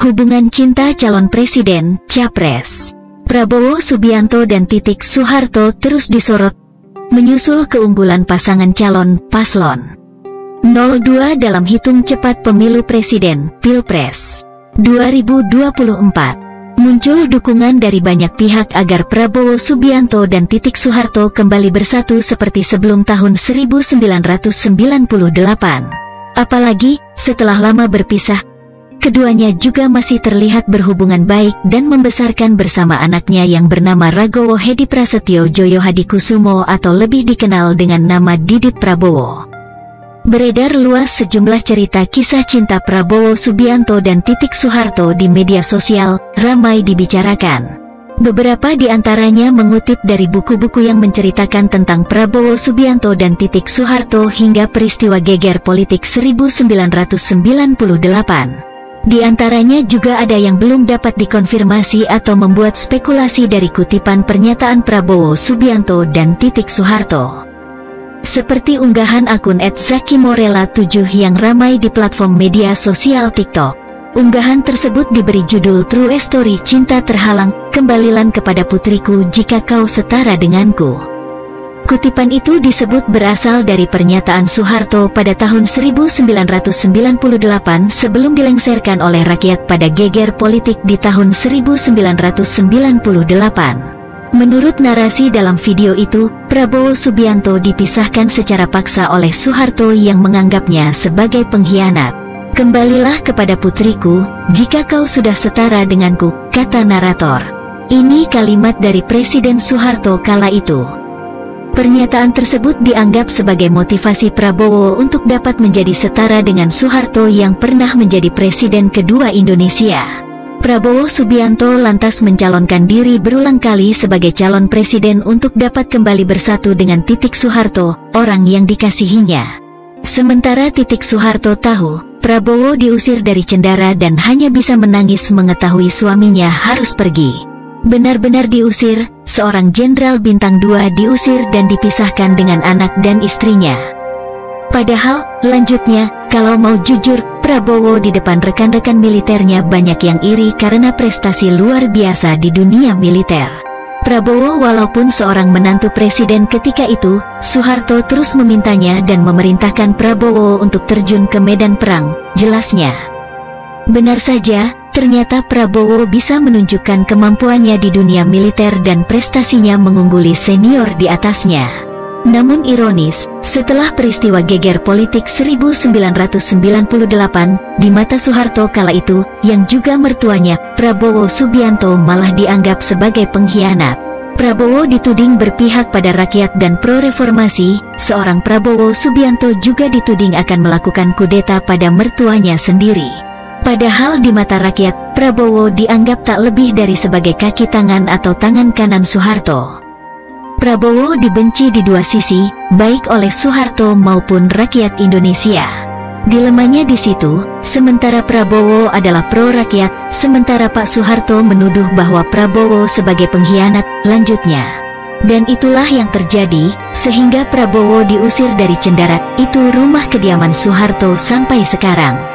Hubungan cinta calon presiden, Capres Prabowo Subianto dan Titik Soeharto terus disorot, menyusul keunggulan pasangan calon Paslon 02 dalam hitung cepat pemilu presiden, Pilpres 2024. Muncul dukungan dari banyak pihak agar Prabowo Subianto dan Titik Soeharto kembali bersatu seperti sebelum tahun 1998. Apalagi, setelah lama berpisah, keduanya juga masih terlihat berhubungan baik dan membesarkan bersama anaknya yang bernama Ragowo Hedi Prasetyo Joyo Hadikusumo atau lebih dikenal dengan nama Didit Prabowo. Beredar luas sejumlah cerita kisah cinta Prabowo Subianto dan Titik Soeharto di media sosial, ramai dibicarakan. Beberapa di antaranya mengutip dari buku-buku yang menceritakan tentang Prabowo Subianto dan Titik Soeharto hingga peristiwa geger politik 1998. Di antaranya juga ada yang belum dapat dikonfirmasi atau membuat spekulasi dari kutipan pernyataan Prabowo Subianto dan Titik Soeharto. Seperti unggahan akun @zakimorela7 yang ramai di platform media sosial TikTok. Unggahan tersebut diberi judul True Story Cinta Terhalang, Kembalilan kepada putriku jika kau setara denganku. Kutipan itu disebut berasal dari pernyataan Soeharto pada tahun 1998 sebelum dilengsarkan oleh rakyat pada geger politik di tahun 1998. Menurut narasi dalam video itu, Prabowo Subianto dipisahkan secara paksa oleh Soeharto yang menganggapnya sebagai pengkhianat. Kembalilah kepada putriku, jika kau sudah setara denganku, kata narator. Ini kalimat dari Presiden Soeharto kala itu. Pernyataan tersebut dianggap sebagai motivasi Prabowo untuk dapat menjadi setara dengan Soeharto yang pernah menjadi presiden kedua Indonesia. Prabowo Subianto lantas mencalonkan diri berulang kali sebagai calon presiden untuk dapat kembali bersatu dengan Titik Soeharto, orang yang dikasihinya. Sementara Titik Soeharto tahu, Prabowo diusir dari Cendara dan hanya bisa menangis mengetahui suaminya harus pergi. Benar-benar diusir, seorang jenderal bintang 2 diusir dan dipisahkan dengan anak dan istrinya. Padahal, lanjutnya, kalau mau jujur, Prabowo di depan rekan-rekan militernya banyak yang iri karena prestasi luar biasa di dunia militer. Prabowo walaupun seorang menantu presiden ketika itu, Soeharto terus memintanya dan memerintahkan Prabowo untuk terjun ke medan perang, jelasnya. Benar saja, ternyata Prabowo bisa menunjukkan kemampuannya di dunia militer dan prestasinya mengungguli senior di atasnya. Namun ironis, setelah peristiwa geger politik 1998, di mata Soeharto kala itu, yang juga mertuanya, Prabowo Subianto malah dianggap sebagai pengkhianat. Prabowo dituding berpihak pada rakyat dan pro-reformasi, seorang Prabowo Subianto juga dituding akan melakukan kudeta pada mertuanya sendiri. Padahal di mata rakyat, Prabowo dianggap tak lebih dari sebagai kaki tangan atau tangan kanan Soeharto. Prabowo dibenci di dua sisi, baik oleh Soeharto maupun rakyat Indonesia. Dilemanya di situ, sementara Prabowo adalah pro-rakyat, sementara Pak Soeharto menuduh bahwa Prabowo sebagai pengkhianat, lanjutnya. Dan itulah yang terjadi, sehingga Prabowo diusir dari Cendara, itu rumah kediaman Soeharto sampai sekarang.